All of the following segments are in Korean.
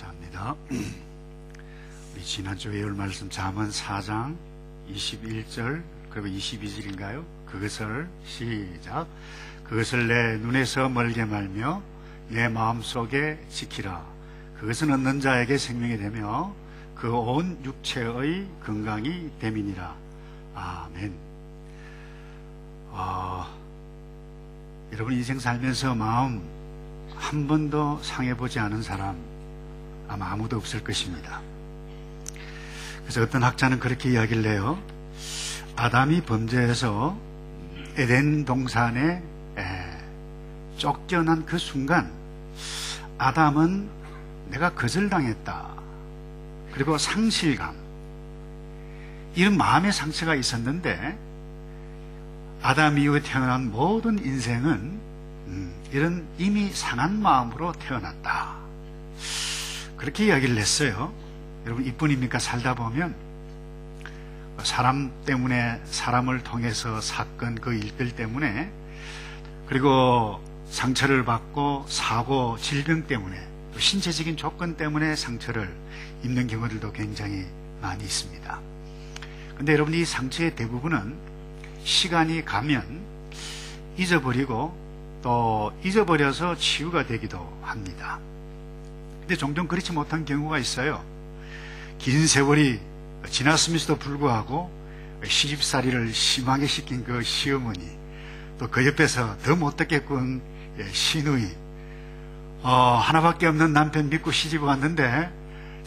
감사합니다. 우리 지난주 외울 말씀 잠언 4장 21절 그리고 22절인가요? 그것을 시작. 그것을 내 눈에서 멀게 말며 내 마음속에 지키라. 그것은 얻는 자에게 생명이 되며 그 온 육체의 건강이 됨이니라. 아멘. 여러분 인생 살면서 마음 한 번도 상해보지 않은 사람 아마 아무도 없을 것입니다. 그래서 어떤 학자는 그렇게 이야기를 해요. 아담이 범죄해서 에덴 동산에 쫓겨난 그 순간 아담은 내가 거절당했다, 그리고 상실감, 이런 마음의 상처가 있었는데 아담 이후에 태어난 모든 인생은 이런 이미 상한 마음으로 태어났다, 그렇게 이야기를 했어요. 여러분 이뿐입니까? 살다 보면 사람 때문에, 사람을 통해서 사건, 그 일들 때문에, 그리고 상처를 받고 사고, 질병 때문에, 또 신체적인 조건 때문에 상처를 입는 경우들도 굉장히 많이 있습니다. 근데 여러분 이 상처의 대부분은 시간이 가면 잊어버리고 또 잊어버려서 치유가 되기도 합니다. 근데 종종 그렇지 못한 경우가 있어요. 긴 세월이 지났음에도 불구하고 시집살이를 심하게 시킨 그 시어머니, 또 그 옆에서 더 못되게 군 시누이, 하나밖에 없는 남편 믿고 시집을 왔는데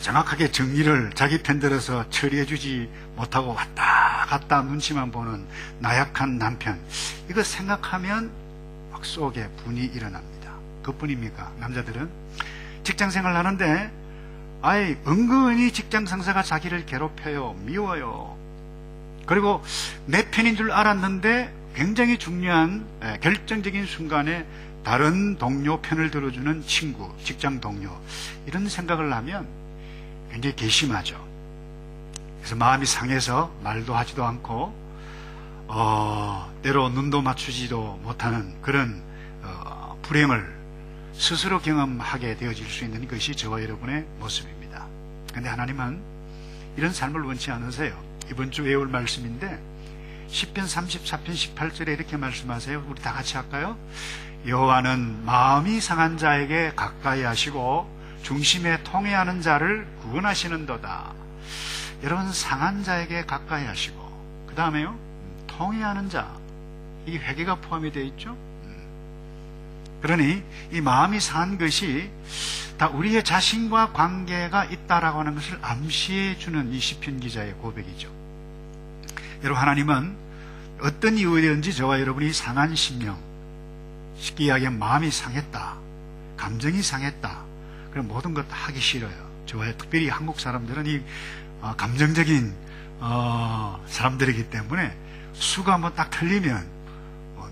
정확하게 정리를 자기 편들어서 처리해주지 못하고 왔다 갔다 눈치만 보는 나약한 남편, 이거 생각하면 막 속에 분이 일어납니다. 그뿐입니까? 남자들은 직장생활을 하는데 은근히 직장 상사가 자기를 괴롭혀요, 미워요. 그리고 내 편인 줄 알았는데 굉장히 중요한 결정적인 순간에 다른 동료 편을 들어주는 친구, 직장 동료, 이런 생각을 하면 굉장히 괘씸하죠. 그래서 마음이 상해서 말도 하지도 않고 때로 눈도 맞추지도 못하는 그런 불행을 스스로 경험하게 되어질 수 있는 것이 저와 여러분의 모습입니다. 그런데 하나님은 이런 삶을 원치 않으세요. 이번 주 외울 말씀인데 시편 34편 18절에 이렇게 말씀하세요. 우리 다 같이 할까요? 여호와는 마음이 상한 자에게 가까이 하시고 중심에 통회하는 자를 구원하시는도다. 여러분, 상한 자에게 가까이 하시고 그 다음에요, 통회하는 자, 이 회개가 포함이 되어 있죠. 그러니 이 마음이 상한 것이 다 우리의 자신과 관계가 있다라고 하는 것을 암시해 주는 이 시편 기자의 고백이죠. 여러분, 하나님은 어떤 이유든지 저와 여러분이 상한 심령, 쉽게 이야기하면 마음이 상했다, 감정이 상했다, 그럼 모든 것 하기 싫어요. 저와 특별히 한국 사람들은 이 감정적인 사람들이기 때문에 수가 한번 딱 틀리면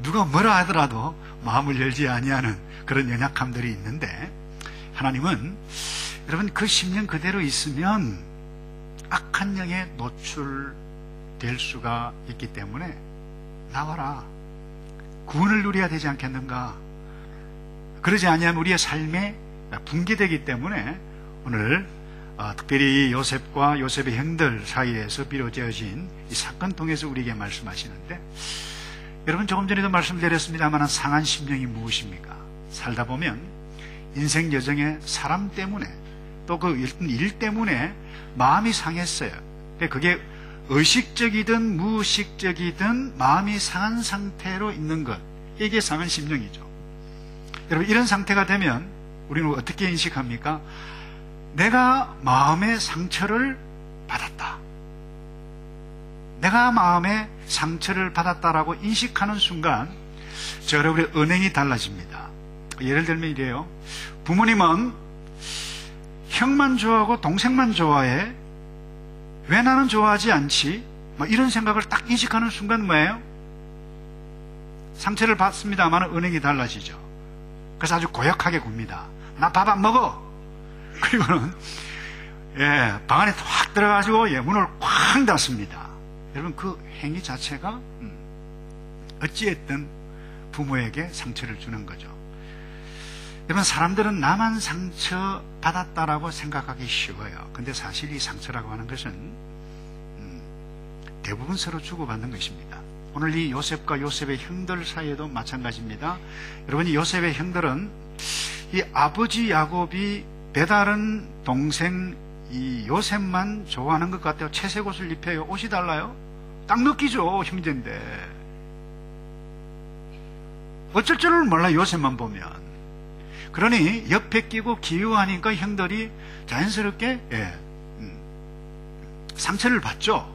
누가 뭐라 하더라도 마음을 열지 아니하는 그런 연약함들이 있는데, 하나님은 여러분 그 심령 그대로 있으면 악한 영에 노출될 수가 있기 때문에 나와라, 구원을 누려야 되지 않겠는가. 그러지 아니하면 우리의 삶에 붕괴되기 때문에 오늘 특별히 요셉과 요셉의 형들 사이에서 비롯되어진 이 사건 통해서 우리에게 말씀하시는데, 여러분 조금 전에도 말씀드렸습니다만 상한 심령이 무엇입니까? 살다 보면 인생 여정에 사람 때문에 또 그 일 때문에 마음이 상했어요. 그게 의식적이든 무의식적이든 마음이 상한 상태로 있는 것, 이게 상한 심령이죠. 여러분 이런 상태가 되면 우리는 어떻게 인식합니까? 내가 마음의 상처를 받았다, 내가 마음의 상처를 받았다라고 인식하는 순간 저 여러분의 은행이 달라집니다. 예를 들면 이래요. 부모님은 형만 좋아하고 동생만 좋아해, 왜 나는 좋아하지 않지? 이런 생각을 딱 인식하는 순간 뭐예요? 상처를 받습니다만 은행이 달라지죠. 그래서 아주 고약하게 굽니다. 나 밥 안 먹어. 그리고는 방 안에 확 들어가지고 문을 쾅 닫습니다. 여러분 그 행위 자체가 어찌했든 부모에게 상처를 주는 거죠. 여러분, 사람들은 나만 상처 받았다라고 생각하기 쉬워요. 근데 사실 이 상처라고 하는 것은 대부분 서로 주고받는 것입니다. 오늘 이 요셉과 요셉의 형들 사이에도 마찬가지입니다. 여러분, 이 요셉의 형들은 이 아버지 야곱이 배다른 동생 이 요셉만 좋아하는 것 같아요. 채색 옷을 입혀요. 옷이 달라요? 딱 느끼죠, 형제인데. 어쩔 줄을 몰라, 요셉만 보면. 그러니 옆에 끼고 기우하니까 형들이 자연스럽게 상처를 받죠.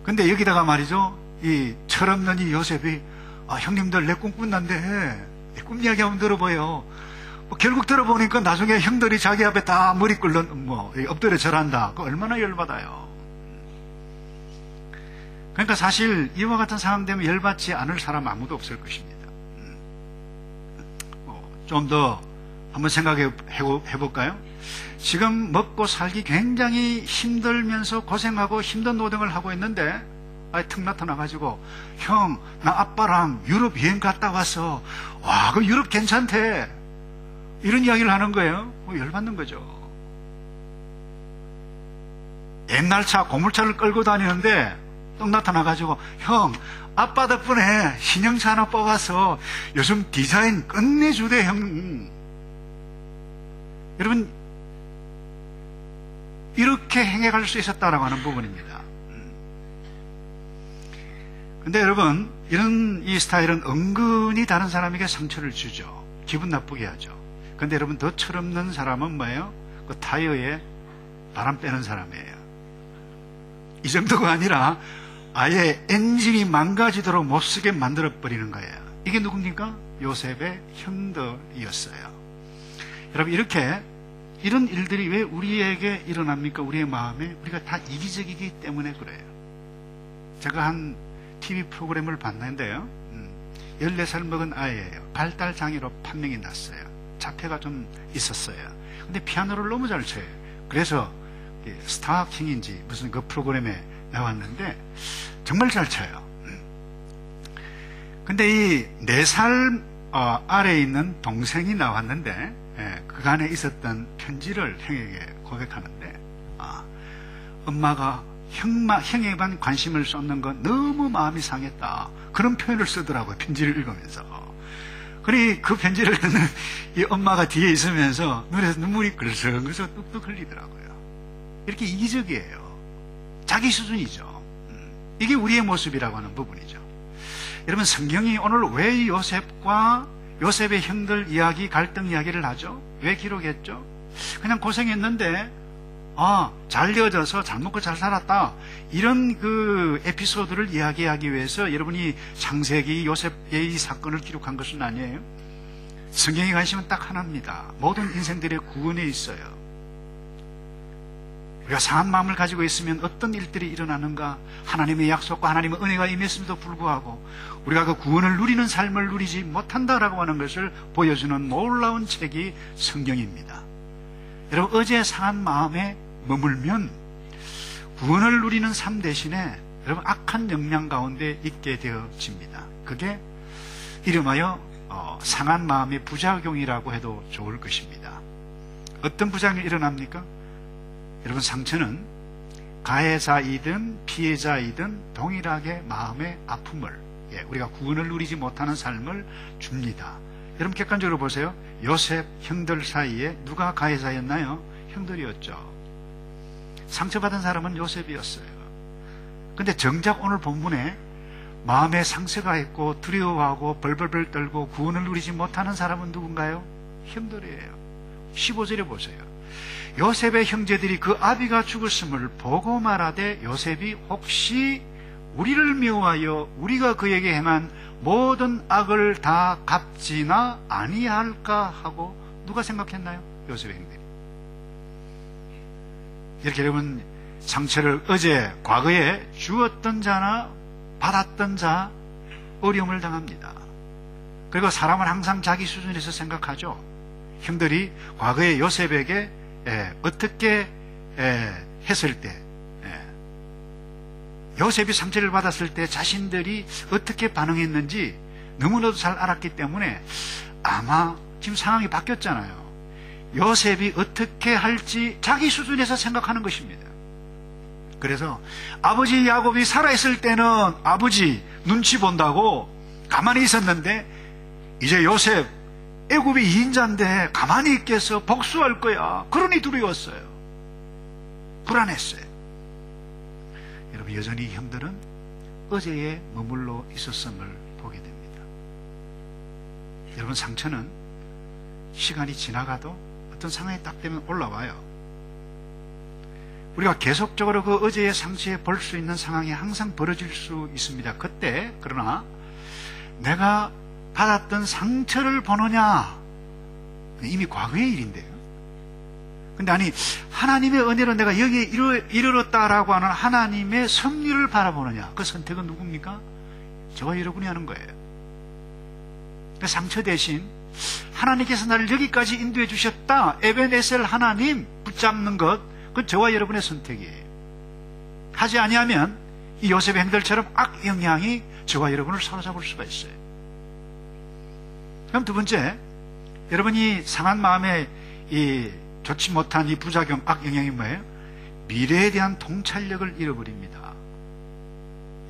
근데 여기다가 말이죠, 이 철없는 이 요셉이 형님들 내 꿈 꾼다는데 내 꿈 이야기 한번 들어봐요. 결국 들어보니까 나중에 형들이 자기 앞에 다 머리 끓는 엎드려 절한다. 그 얼마나 열받아요. 그러니까 사실 이와 같은 상황 되면 열받지 않을 사람 아무도 없을 것입니다. 좀 더 한번 생각해 볼까요? 지금 먹고 살기 굉장히 힘들면서 고생하고 힘든 노동을 하고 있는데 턱 나타나가지고 형, 나 아빠랑 유럽 여행 갔다 왔어. 와, 그 유럽 괜찮대. 이런 이야기를 하는 거예요. 열받는 거죠. 옛날 차, 고물차를 끌고 다니는데 떡 나타나가지고 형, 아빠 덕분에 신형차 하나 뽑아서 요즘 디자인 끝내주대 형. 여러분, 이렇게 행해갈 수 있었다라고 하는 부분입니다. 근데 여러분, 이런 이 스타일은 은근히 다른 사람에게 상처를 주죠. 기분 나쁘게 하죠. 근데 여러분, 더 철없는 사람은 뭐예요? 그 타이어에 바람 빼는 사람이에요. 이 정도가 아니라 아예 엔진이 망가지도록 못쓰게 만들어버리는 거예요. 이게 누굽니까? 요셉의 형들이었어요. 여러분, 이런 일들이 왜 우리에게 일어납니까? 우리의 마음에. 우리가 다 이기적이기 때문에 그래요. 제가 한 TV 프로그램을 봤는데요, 14살 먹은 아이예요. 발달장애로 판명이 났어요. 자폐가 좀 있었어요. 근데 피아노를 너무 잘 쳐요. 그래서 스타킹인지 무슨 그 프로그램에 나왔는데 정말 잘 쳐요. 근데 이 4살 아래에 있는 동생이 나왔는데 그간에 있었던 편지를 형에게 고백하는데, 엄마가 형에만 관심을 쏟는 건 너무 마음이 상했다. 그런 표현을 쓰더라고요. 편지를 읽으면서. 그러니 그 편지를 듣는 이 엄마가 뒤에 있으면서 눈에서 눈물이 글썽글썽 뚝뚝 흘리더라고요. 이렇게 이기적이에요. 자기 수준이죠. 이게 우리의 모습이라고 하는 부분이죠. 여러분, 성경이 오늘 왜 요셉과 요셉의 형들 이야기, 갈등 이야기를 하죠? 왜 기록했죠? 그냥 고생했는데 잘 되어져서 잘 먹고 잘 살았다, 이런 그 에피소드를 이야기하기 위해서 여러분이 창세기 요셉의 이 사건을 기록한 것은 아니에요. 성경에 관심은 딱 하나입니다. 모든 인생들의 구원에 있어요. 우리가 상한 마음을 가지고 있으면 어떤 일들이 일어나는가, 하나님의 약속과 하나님의 은혜가 임했음에도 불구하고 우리가 그 구원을 누리는 삶을 누리지 못한다라고 하는 것을 보여주는 놀라운 책이 성경입니다. 여러분, 어제 상한 마음에 머물면 구원을 누리는 삶 대신에 여러분 악한 영향 가운데 있게 되어집니다. 그게 이름하여 상한 마음의 부작용이라고 해도 좋을 것입니다. 어떤 부작용이 일어납니까? 여러분, 상처는 가해자이든 피해자이든 동일하게 마음의 아픔을, 우리가 구원을 누리지 못하는 삶을 줍니다. 여러분, 객관적으로 보세요. 요셉 형들 사이에 누가 가해자였나요? 형들이었죠. 상처받은 사람은 요셉이었어요. 근데 정작 오늘 본문에 마음에 상처가 있고 두려워하고 벌벌벌 떨고 구원을 누리지 못하는 사람은 누군가요? 형들이에요. 15절에 보세요. 요셉의 형제들이 그 아비가 죽었음을 보고 말하되 요셉이 혹시 우리를 미워하여 우리가 그에게 행한 모든 악을 다 갚지나 아니할까 하고, 누가 생각했나요? 요셉의 형들이. 이렇게 여러분, 상처를 어제 과거에 주었던 자나 받았던 자 어려움을 당합니다. 그리고 사람은 항상 자기 수준에서 생각하죠. 형들이 과거에 요셉에게 어떻게 했을 때, 요셉이 상처를 받았을 때 자신들이 어떻게 반응했는지 너무나도 잘 알았기 때문에 아마 지금 상황이 바뀌었잖아요. 요셉이 어떻게 할지 자기 수준에서 생각하는 것입니다. 그래서 아버지 야곱이 살아있을 때는 아버지 눈치 본다고 가만히 있었는데 이제 요셉 애굽이 2인자인데 가만히 있겠어? 복수할 거야. 그러니 두려웠어요. 불안했어요. 여러분, 여전히 형들은 어제에 머물러 있었음을 보게 됩니다. 여러분, 상처는 시간이 지나가도 어떤 상황이 딱 되면 올라와요. 우리가 계속적으로 그 어제의 상처에 볼 수 있는 상황이 항상 벌어질 수 있습니다. 그때 그러나 내가 받았던 상처를 보느냐, 이미 과거의 일인데요. 근데 아니, 하나님의 은혜로 내가 여기에 이르렀다라고 하는 하나님의 섭리를 바라보느냐, 그 선택은 누굽니까? 저와 여러분이 하는 거예요. 그 상처 대신 하나님께서 나를 여기까지 인도해 주셨다, 에벤에셀 하나님 붙잡는 것, 그건 저와 여러분의 선택이에요. 하지 아니하면 이 요셉의 행들처럼 악 영향이 저와 여러분을 사로잡을 수가 있어요. 그럼 두 번째, 여러분이 상한 마음에 이 좋지 못한 이 부작용, 악 영향이 뭐예요? 미래에 대한 통찰력을 잃어버립니다.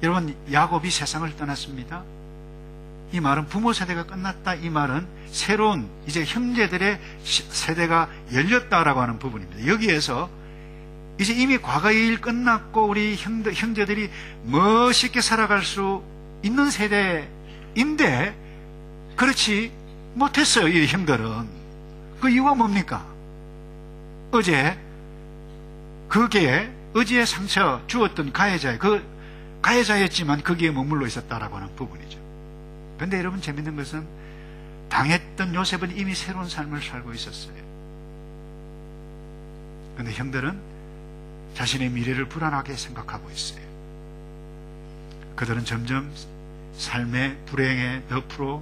여러분, 야곱이 세상을 떠났습니다. 이 말은 부모 세대가 끝났다, 이 말은 새로운 이제 형제들의 세대가 열렸다라고 하는 부분입니다. 여기에서 이제 이미 과거의 일 끝났고 우리 형제들이 멋있게 살아갈 수 있는 세대인데 그렇지 못했어요. 이 형들은. 그 이유가 뭡니까? 어제 그게 어제의 상처 주었던 가해자의 그 가해자였지만 거기에 머물러 있었다라고 하는 부분이죠. 그런데 여러분, 재밌는 것은 당했던 요셉은 이미 새로운 삶을 살고 있었어요. 그런데 형들은 자신의 미래를 불안하게 생각하고 있어요. 그들은 점점 삶의 불행의 늪으로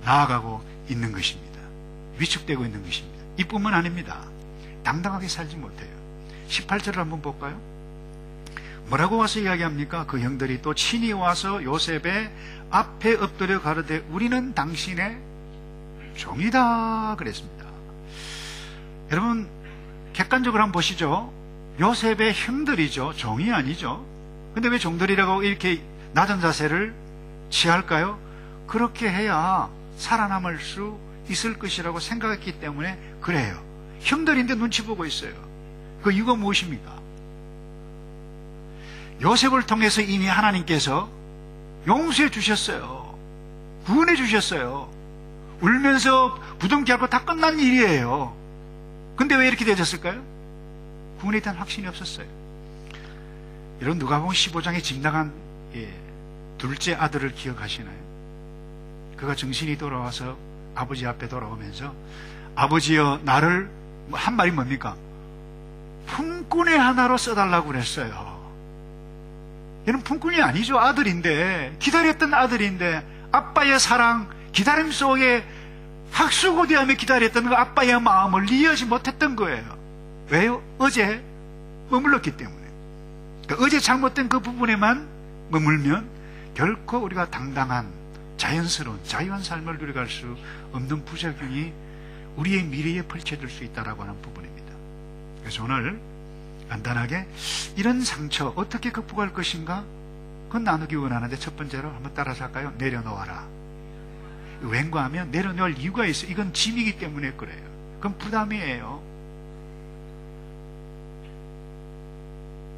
나아가고 있는 것입니다. 위축되고 있는 것입니다. 이뿐만 아닙니다. 당당하게 살지 못해요. 18절을 한번 볼까요? 뭐라고 와서 이야기합니까? 그 형들이 또 친히 와서 요셉의 앞에 엎드려 가로되 우리는 당신의 종이다 그랬습니다. 여러분, 객관적으로 한번 보시죠. 요셉의 형들이죠. 종이 아니죠. 근데 왜 종들이라고 이렇게 낮은 자세를 취할까요? 그렇게 해야 살아남을 수 있을 것이라고 생각했기 때문에 그래요. 형들인데 눈치 보고 있어요. 그 이유가 무엇입니까? 요셉을 통해서 이미 하나님께서 용서해 주셨어요. 구원해 주셨어요. 울면서 부둥켜 안고 다 끝난 일이에요. 근데 왜 이렇게 되졌을까요? 구원에 대한 확신이 없었어요. 여러분, 누가복음 15장에 집 나간 둘째 아들을 기억하시나요? 그가 정신이 돌아와서 아버지 앞에 돌아오면서 아버지여, 나를, 한 말이 뭡니까? 품꾼의 하나로 써달라고 그랬어요. 얘는 품꾼이 아니죠. 아들인데, 기다렸던 아들인데 아빠의 사랑, 기다림 속에 학수고대하며 기다렸던 그 아빠의 마음을 이해하지 못했던 거예요. 왜요? 어제 머물렀기 때문에. 그러니까 어제 잘못된 그 부분에만 머물면 결코 우리가 당당한 자연스러운 자유한 삶을 누려갈 수 없는 부작용이 우리의 미래에 펼쳐질 수 있다라고 하는 부분입니다. 그래서 오늘 간단하게 이런 상처 어떻게 극복할 것인가, 그건 나누기 원하는데, 첫 번째로 한번 따라서 할까요? 내려놓아라. 왠가 하면 내려놓을 이유가 있어요. 이건 짐이기 때문에 그래요. 그건 부담이에요.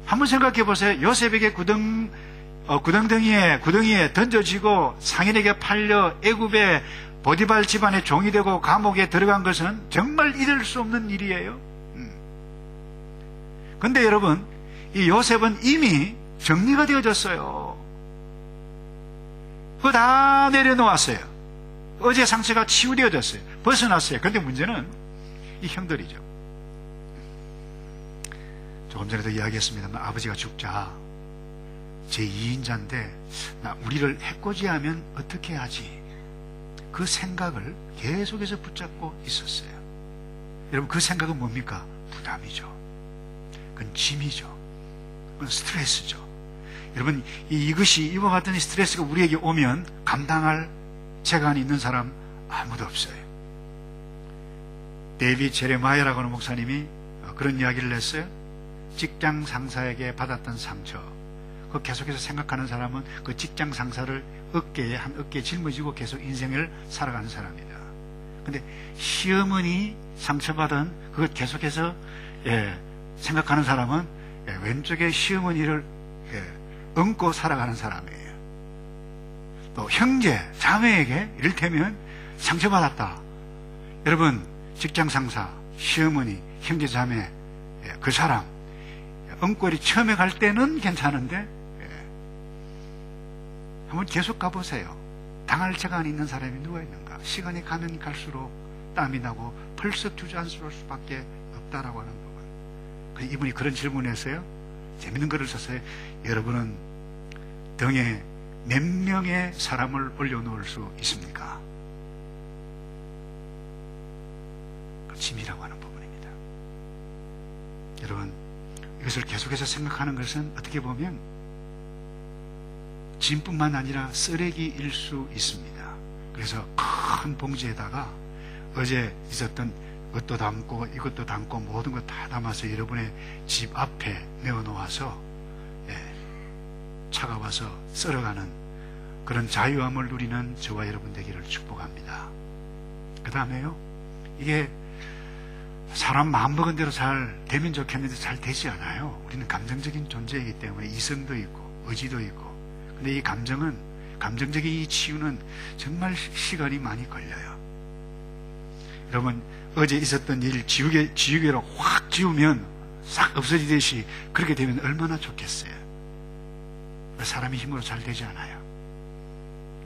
한번 생각해 보세요. 요셉에게 구덩이에 던져지고 상인에게 팔려 애굽의 보디발 집안의 종이 되고 감옥에 들어간 것은 정말 잊을 수 없는 일이에요. 근데 여러분, 이 요셉은 이미 정리가 되어졌어요. 그거 다 내려놓았어요. 어제 상처가 치유되어졌어요. 벗어났어요. 근데 문제는 이 형들이죠. 조금 전에도 이야기했습니다만, 아버지가 죽자 제2인자인데 우리를 해코지하면 어떻게 하지? 그 생각을 계속해서 붙잡고 있었어요. 여러분, 그 생각은 뭡니까? 부담이죠. 그건 짐이죠. 그건 스트레스죠. 여러분, 이것이 이와 같은 스트레스가 우리에게 오면 감당할 재간이 있는 사람 아무도 없어요. 데이빗 제레마이아라고 하는 목사님이 그런 이야기를 했어요. 직장 상사에게 받았던 상처, 그 계속해서 생각하는 사람은 그 직장 상사를 한 어깨에 짊어지고 계속 인생을 살아가는 사람이다. 근데 시어머니 상처받은 그것 계속해서 생각하는 사람은 왼쪽에 시어머니를 얹고 살아가는 사람이에요. 또 형제, 자매에게 이를테면 상처받았다. 여러분, 직장 상사, 시어머니, 형제, 자매, 그 사람 얹고 처음에 갈 때는 괜찮은데 한번 계속 가보세요. 당할 재간이 있는 사람이 누가 있는가? 시간이 가면 갈수록 땀이 나고 펄썩 주저앉을 수밖에 없다라고 하는 부분. 이분이 그런 질문을 했어요. 재밌는 글을 썼어요. 여러분은 등에 몇 명의 사람을 올려놓을 수 있습니까? 짐이라고 하는 부분입니다. 여러분, 이것을 계속해서 생각하는 것은 어떻게 보면 짐뿐만 아니라 쓰레기일 수 있습니다. 그래서 큰 봉지에다가 어제 있었던 것도 담고 이것도 담고 모든 것 다 담아서 여러분의 집 앞에 내어놓아서 차가 와서 썰어가는 그런 자유함을 누리는 저와 여러분 되기를 축복합니다. 그 다음에요, 이게 사람 마음먹은 대로 잘 되면 좋겠는데 잘 되지 않아요. 우리는 감정적인 존재이기 때문에 이성도 있고 의지도 있고, 근데 이 감정적인 이 치유는 정말 시간이 많이 걸려요. 여러분, 어제 있었던 일 지우개로 확 지우면 싹 없어지듯이 그렇게 되면 얼마나 좋겠어요. 사람의 힘으로 잘 되지 않아요.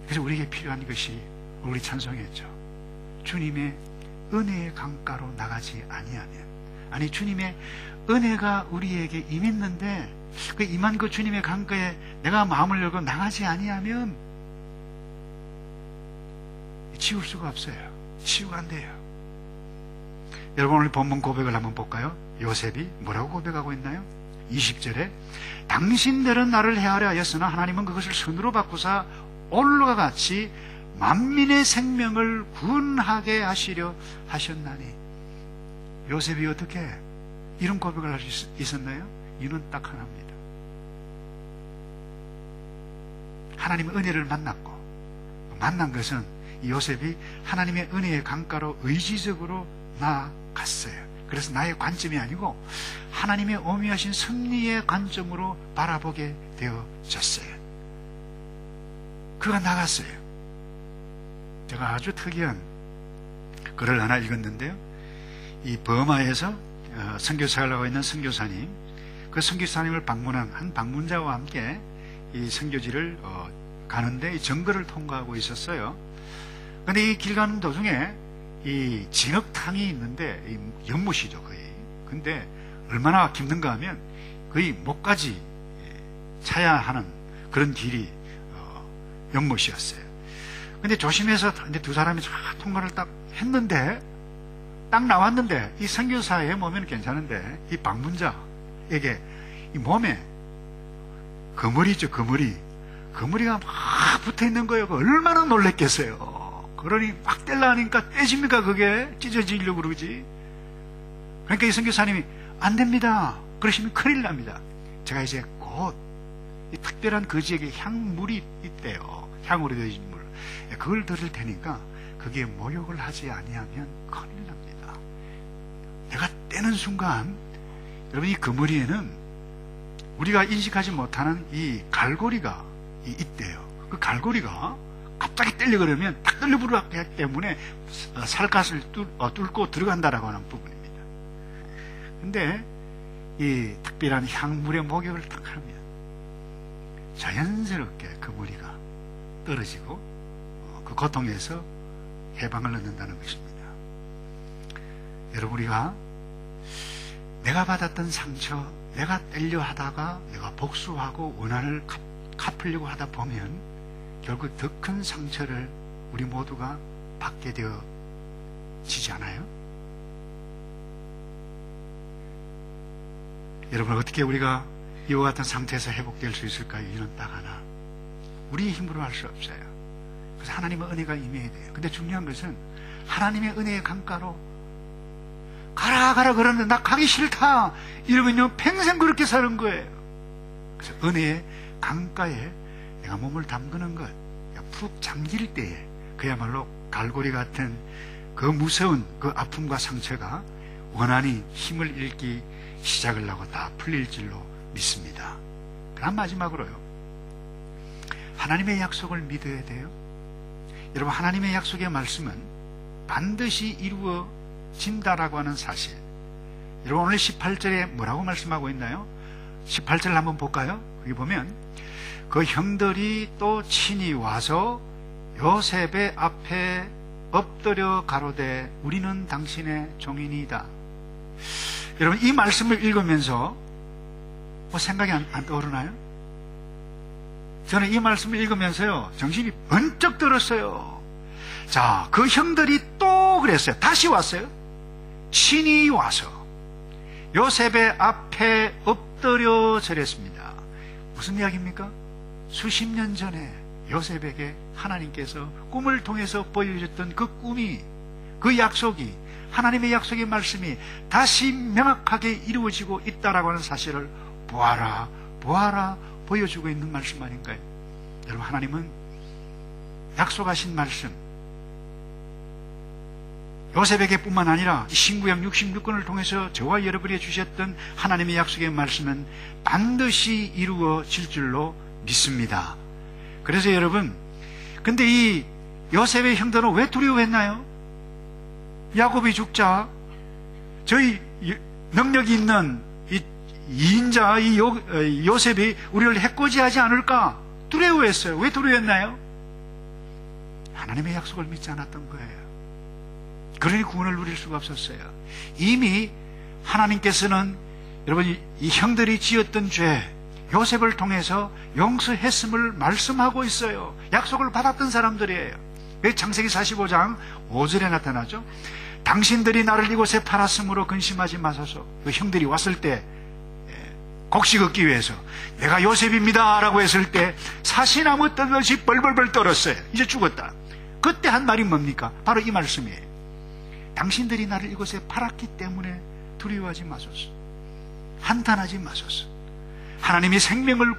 그래서 우리에게 필요한 것이 우리 찬송했죠. 주님의 은혜의 강가로 나가지 아니하면, 아니 주님의 은혜가 우리에게 임했는데 그 임한 그 주님의 강가에 내가 마음을 열고 나가지 아니하면 지울 수가 없어요. 치유가 안 돼요. 여러분, 오늘 본문 고백을 한번 볼까요? 요셉이 뭐라고 고백하고 있나요? 20절에 당신들은 나를 헤아려 하였으나 하나님은 그것을 선으로 바꾸사 오늘과 같이 만민의 생명을 구원하게 하시려 하셨나니. 요셉이 어떻게 이런 고백을 할 수 있었나요? 이유는 딱 하나입니다. 하나님의 은혜를 만났고, 만난 것은 요셉이 하나님의 은혜의 강가로 의지적으로 나아갔어요. 그래서 나의 관점이 아니고 하나님의 오묘하신 섭리의 관점으로 바라보게 되어졌어요. 그가 나갔어요. 제가 아주 특이한 글을 하나 읽었는데요, 이 버마에서 선교사를 하고 있는 선교사님, 그 선교사님을 방문한 한 방문자와 함께 이 선교지를 가는데 이 정거를 통과하고 있었어요. 근데 이 길 가는 도중에 이 진흙탕이 있는데, 이 연못이죠 거의. 근데 얼마나 힘든가 하면 거의 목까지 차야 하는 그런 길이 연못이었어요. 근데 조심해서 이제 두 사람이 통과를 딱 했는데, 딱 나왔는데 이 선교사의 몸에는 괜찮은데 이 방문자에게 이 몸에 거머리 있죠, 거머리가 막 붙어 있는 거예요. 얼마나 놀랬겠어요. 그러니 막 떼려 하니까 떼집니까? 그게 찢어지려고 그러지. 그러니까 이 선교사님이 안 됩니다, 그러시면 큰일 납니다. 제가 이제 곧 이 특별한 그 지역에 향물이 있대요. 향으로 되어진 물, 그걸 드릴 테니까 그게 모욕을 하지 아니하면 큰일 납니다. 내가 떼는 순간, 여러분, 이 거머리에는 우리가 인식하지 못하는 이 갈고리가 있대요. 그 갈고리가 갑자기 떼려 그러면 딱 떨려버리기 때문에 살갗을 뚫고 들어간다라고 하는 부분입니다. 근데 이 특별한 향물의 목욕을 딱 하면 자연스럽게 그 머리가 떨어지고 그 고통에서 해방을 얻는다는 것입니다. 여러분, 우리가 내가 받았던 상처, 내가 떼려 하다가 내가 복수하고 원한을 갚으려고 하다 보면 결국 더 큰 상처를 우리 모두가 받게 되어지지 않아요? 여러분, 어떻게 우리가 이와 같은 상태에서 회복될 수 있을까요? 이유는 딱 하나, 우리의 힘으로 할 수 없어요. 그래서 하나님의 은혜가 임해야 돼요. 근데 중요한 것은 하나님의 은혜의 강가로 가라 그러는데 나 가기 싫다 이러면요 평생 그렇게 사는 거예요. 그래서 은혜의 강가에 내가 몸을 담그는 것, 푹 잠길 때에 그야말로 갈고리 같은 그 무서운 그 아픔과 상처가 원한이 힘을 잃기 시작을 하고 다 풀릴 줄로 믿습니다. 그럼 마지막으로요, 하나님의 약속을 믿어야 돼요. 여러분, 하나님의 약속의 말씀은 반드시 이루어진다라고 하는 사실. 여러분, 오늘 18절에 뭐라고 말씀하고 있나요? 18절 한번 볼까요? 여기 보면 그 형들이 또 친히 와서 요셉의 앞에 엎드려 가로되 우리는 당신의 종이니이다. 여러분, 이 말씀을 읽으면서 뭐 생각이 안 떠오르나요? 저는 이 말씀을 읽으면서요 정신이 번쩍 들었어요. 자, 그 형들이 또 그랬어요. 다시 왔어요. 친히 와서 요셉의 앞에 엎드려 절했습니다. 무슨 이야기입니까? 수십 년 전에 요셉에게 하나님께서 꿈을 통해서 보여줬던 그 꿈이, 그 약속이, 하나님의 약속의 말씀이 다시 명확하게 이루어지고 있다라고 하는 사실을 보아라 보여주고 있는 말씀 아닌가요? 여러분, 하나님은 약속하신 말씀, 요셉에게 뿐만 아니라 신구약 66권을 통해서 저와 여러분이 주셨던 하나님의 약속의 말씀은 반드시 이루어질 줄로 믿습니다. 그래서 여러분, 근데 이 요셉의 형들은 왜 두려워했나요? 야곱이 죽자 저희 능력이 있는 이 이인자 이 요셉이 우리를 해코지하지 않을까 두려워했어요. 왜 두려워했나요? 하나님의 약속을 믿지 않았던 거예요. 그러니 구원을 누릴 수가 없었어요. 이미 하나님께서는 여러분 이 형들이 지었던 죄 요셉을 통해서 용서했음을 말씀하고 있어요. 약속을 받았던 사람들이에요. 왜 창세기 45장 5절에 나타나죠? 당신들이 나를 이곳에 팔았으므로 근심하지 마소서. 그 형들이 왔을 때 곡식 얻기 위해서 내가 요셉입니다 라고 했을 때 사시나무 떨듯이 벌벌벌 떨었어요. 이제 죽었다. 그때 한 말이 뭡니까? 바로 이 말씀이에요. 당신들이 나를 이곳에 팔았기 때문에 두려워하지 마소서. 한탄하지 마소서. 하나님이 생명을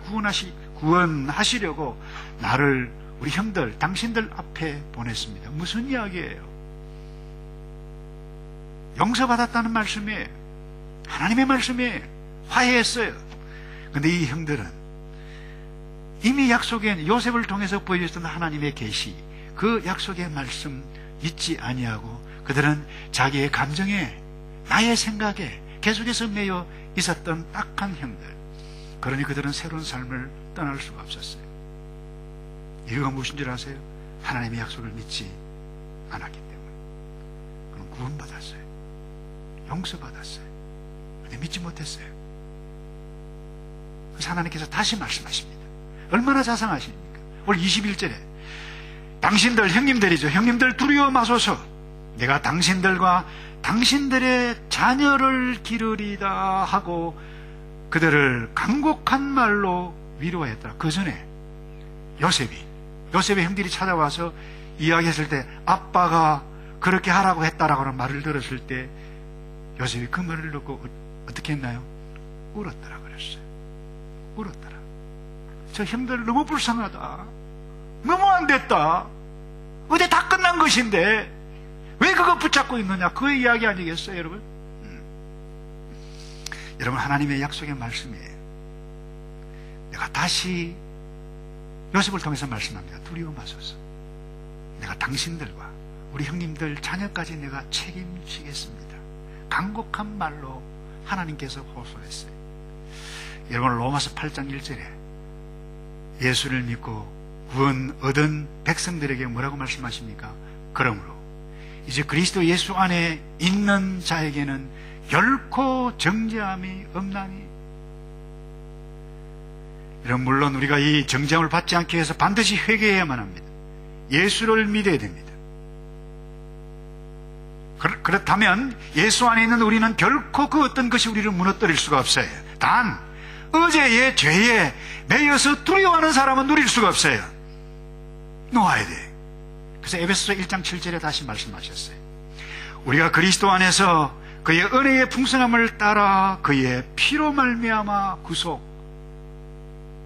구원하시려고 나를 우리 형들, 당신들 앞에 보냈습니다. 무슨 이야기예요? 용서받았다는 말씀이에요. 하나님의 말씀이에요. 화해했어요. 근데 이 형들은 이미 약속에 요셉을 통해서 보여줬던 하나님의 계시, 그 약속의 말씀 잊지 아니하고 그들은 자기의 감정에, 나의 생각에 계속해서 매여 있었던 딱한 형들. 그러니 그들은 새로운 삶을 떠날 수가 없었어요. 이유가 무엇인 줄 아세요? 하나님의 약속을 믿지 않았기 때문에. 그럼 구원받았어요. 용서받았어요. 근데 믿지 못했어요. 그래서 하나님께서 다시 말씀하십니다. 얼마나 자상하십니까? 오늘 21절에 당신들, 형님들이죠. 형님들 두려워 마소서. 내가 당신들과 당신들의 자녀를 기르리다 하고 그들을 간곡한 말로 위로하였더라. 그 전에 요셉의 형들이 찾아와서 이야기했을 때 아빠가 그렇게 하라고 했다라고 하는 말을 들었을 때 요셉이 그 말을 듣고 어떻게 했나요? 울었더라 그랬어요. 울었더라. 저 형들 너무 불쌍하다. 너무 안 됐다. 어제 다 끝난 것인데 왜 그거 붙잡고 있느냐. 그 이야기 아니겠어요 여러분? 여러분, 하나님의 약속의 말씀이에요. 내가 다시 요셉을 통해서 말씀합니다. 두려워 마소서. 내가 당신들과 우리 형님들 자녀까지 내가 책임지겠습니다. 간곡한 말로 하나님께서 호소했어요. 여러분, 로마서 8장 1절에 예수를 믿고 구원 얻은 백성들에게 뭐라고 말씀하십니까? 그러므로 이제 그리스도 예수 안에 있는 자에게는 결코 정죄함이 없나니. 여러분, 물론 우리가 이 정죄함을 받지 않기 위해서 반드시 회개해야만 합니다. 예수를 믿어야 됩니다. 그렇다면 예수 안에 있는 우리는 결코 그 어떤 것이 우리를 무너뜨릴 수가 없어요. 단 어제의 죄에 매여서 두려워하는 사람은 누릴 수가 없어요. 놓아야 돼. 그래서 에베소서 1장 7절에 다시 말씀하셨어요. 우리가 그리스도 안에서 그의 은혜의 풍성함을 따라 그의 피로 말미암아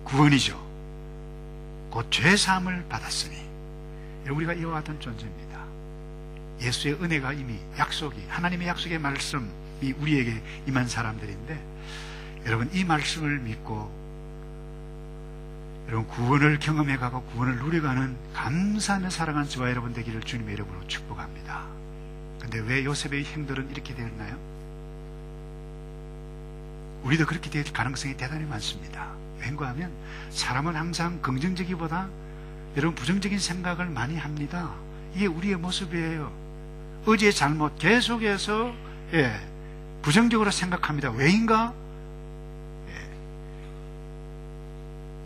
구원이죠. 곧 죄사함을 받았으니, 우리가 이와 같은 존재입니다. 예수의 은혜가 이미 하나님의 약속의 말씀이 우리에게 임한 사람들인데, 여러분 이 말씀을 믿고 여러분 구원을 경험해가고 구원을 누려가는 감사하며 살아가는 저와 여러분 되기를 주님의 이름으로 축복합니다. 근데 왜 요셉의 행들은 이렇게 되었나요? 우리도 그렇게 될 가능성이 대단히 많습니다. 왠가 하면 사람은 항상 긍정적이보다 여러분 부정적인 생각을 많이 합니다. 이게 우리의 모습이에요. 어제의 잘못 계속해서 부정적으로 생각합니다. 왜인가?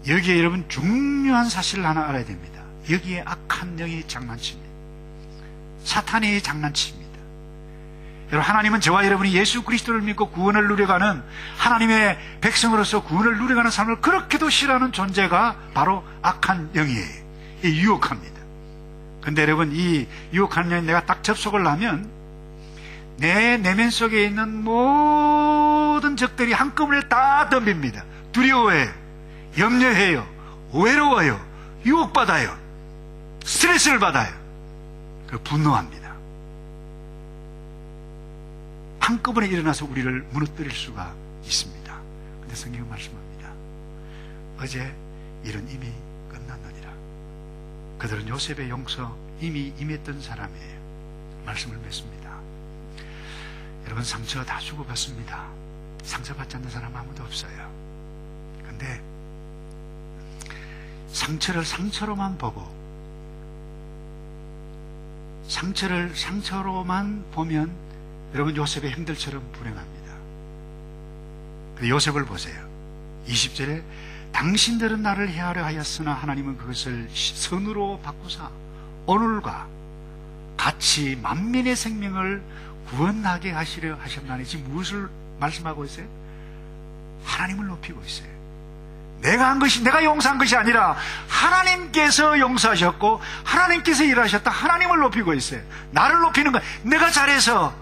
여기에 여러분 중요한 사실을 하나 알아야 됩니다. 여기에 악한 영이 장난칩니다. 사탄이 장난칩니다. 여러분, 하나님은 저와 여러분이 예수 그리스도를 믿고 구원을 누려가는 하나님의 백성으로서 구원을 누려가는 삶을 그렇게도 싫어하는 존재가 바로 악한 영이에요. 유혹합니다. 근데 여러분, 이 유혹하는 영에 내가 딱 접속을 하면 내 내면 속에 있는 모든 적들이 한꺼번에 다 덤빕니다. 두려워해요, 염려해요, 외로워요, 유혹받아요, 스트레스를 받아요, 분노합니다. 한꺼번에 일어나서 우리를 무너뜨릴 수가 있습니다. 근데 성경은 말씀합니다. 어제 일은 이미 끝났느니라. 그들은 요셉의 용서 이미 임했던 사람이에요. 말씀을 맺습니다. 여러분, 상처 다 주고받습니다. 상처받지 않는 사람 아무도 없어요. 근데 상처를 상처로만 보고 상처를 상처로만 보면 여러분 요셉의 행들처럼 불행합니다. 근데 요셉을 보세요. 20절에 당신들은 나를 해하려 하였으나 하나님은 그것을 선으로 바꾸사 오늘과 같이 만민의 생명을 구원하게 하시려 하셨나니. 지금 무엇을 말씀하고 있어요? 하나님을 높이고 있어요. 내가 용서한 것이 아니라 하나님께서 용서하셨고 하나님께서 일하셨다. 하나님을 높이고 있어요. 나를 높이는 것, 내가 잘해서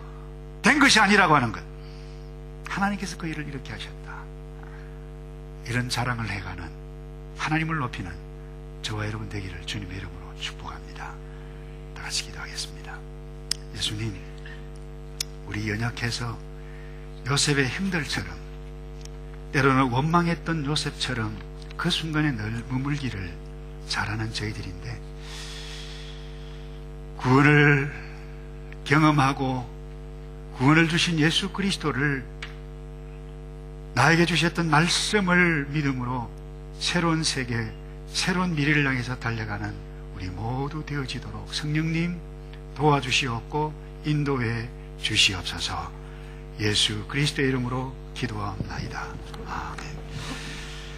된 것이 아니라고 하는 것. 하나님께서 그 일을 이렇게 하셨다. 이런 자랑을 해가는, 하나님을 높이는 저와 여러분 되기를 주님의 이름으로 축복합니다. 다 같이 기도하겠습니다. 예수님, 우리 연약해서 요셉의 힘들처럼, 때로는 원망했던 요셉처럼 그 순간에 늘 머물기를 잘하는 저희들인데, 구원을 경험하고 구원을 주신 예수 그리스도를, 나에게 주셨던 말씀을 믿음으로 새로운 세계, 새로운 미래를 향해서 달려가는 우리 모두 되어지도록 성령님 도와주시옵고 인도해 주시옵소서. 예수 그리스도의 이름으로 기도합니다. 아멘.